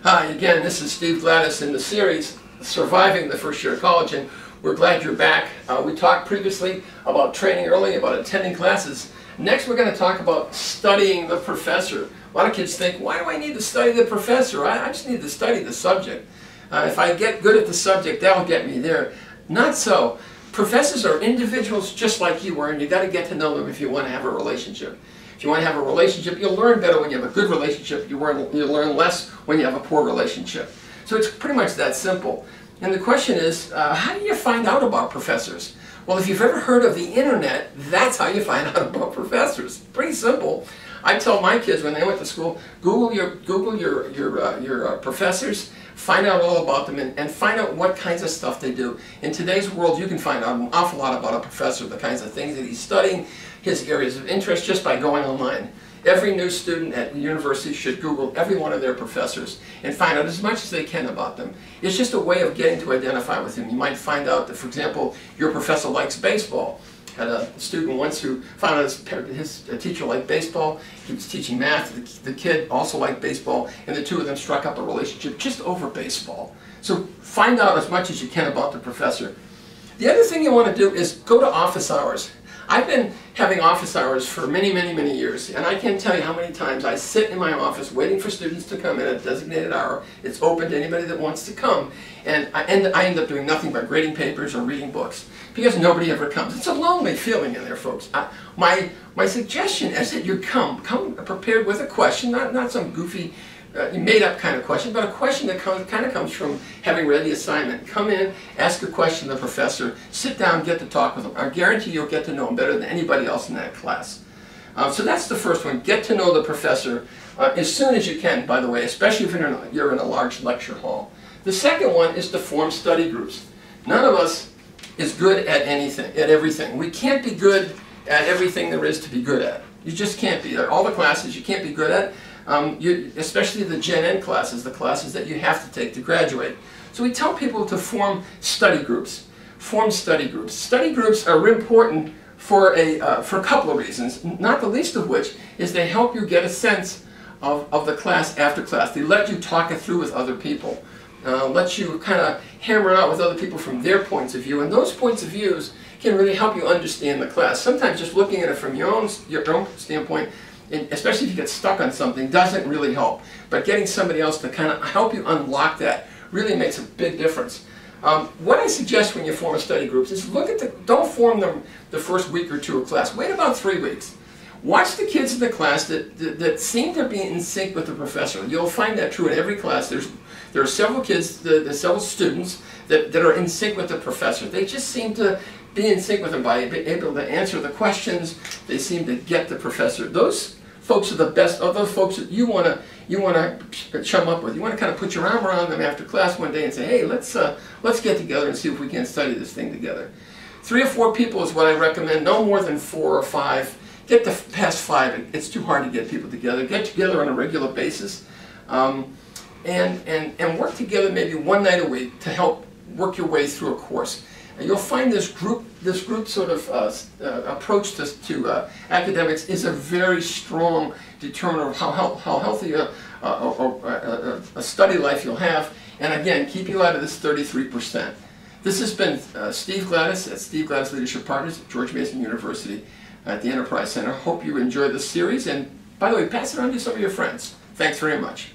Hi, again, this is Steve Gladis in the series Surviving the First Year of College, and we're glad you're back. We talked previously about training early, about attending classes. Next, we're going to talk about studying the professor. A lot of kids think, why do I need to study the professor? I just need to study the subject. If I get good at the subject, that'll get me there. Not so. Professors are individuals just like you are, and you've got to get to know them if you want to have a relationship. If you want to have a relationship, you'll learn better when you have a good relationship. You'll learn less when you have a poor relationship. So it's pretty much that simple. And the question is, how do you find out about professors? Well, if you've ever heard of the internet, that's how you find out about professors. Pretty simple. I tell my kids when they went to school, Google your professors, find out all about them, and find out what kinds of stuff they do. In today's world, you can find out an awful lot about a professor, the kinds of things that he's studying, his areas of interest, just by going online. Every new student at the university should Google every one of their professors and find out as much as they can about them. It's just a way of getting to identify with them. You might find out that, for example, your professor likes baseball. I had a student once who found out his teacher liked baseball. He was teaching math. The kid also liked baseball, and the two of them struck up a relationship just over baseball. So find out as much as you can about the professor. The other thing you want to do is go to office hours. I've been having office hours for many years, and I can't tell you how many times I sit in my office waiting for students to come in at a designated hour. It's open to anybody that wants to come, and I end up doing nothing but grading papers or reading books because nobody ever comes. It's a lonely feeling in there, folks. My suggestion is that you come prepared with a question, not some goofy made-up kind of question, but a question that kind of comes from having read the assignment. Come in, ask a question to the professor, sit down, get to talk with them. I guarantee you'll get to know them better than anybody else in that class. So that's the first one. Get to know the professor as soon as you can, by the way, especially if you're in a large lecture hall. The second one is to form study groups. None of us is good at everything. We can't be good at everything there is to be good at. You just can't be. All the classes you can't be good at. Especially the Gen Ed classes, the classes that you have to take to graduate. So we tell people to form study groups. Form study groups. Study groups are important for a couple of reasons, not the least of which is they help you get a sense of the class after class. They let you talk it through with other people. Let you kind of hammer it out with other people from their points of view, and those points of views can really help you understand the class. Sometimes just looking at it from your own standpoint, especially if you get stuck on something, doesn't really help. But getting somebody else to kind of help you unlock that really makes a big difference. What I suggest when you form a study group is don't form them the first week or two of class. Wait about 3 weeks. Watch the kids in the class that seem to be in sync with the professor. You'll find that true in every class. There are several kids, several students that are in sync with the professor. They just seem to be in sync with them by being able to answer the questions. They seem to get the professor. Those folks are the best of those folks that you want to chum up with. You want to kind of put your arm around them after class one day and say, hey, let's get together and see if we can study this thing together. 3 or 4 people is what I recommend. No more than 4 or 5. Get past 5. It's too hard to get people together. Get together on a regular basis, and work together maybe one night a week to help work your way through a course. And you'll find this group sort of approach to academics is a very strong determiner of how healthy a study life you'll have, and again, keep you out of this 33%. This has been Steve Gladis at Steve Gladis Leadership Partners at George Mason University at the Enterprise Center. Hope you enjoyed this series, and by the way, pass it on to some of your friends. Thanks very much.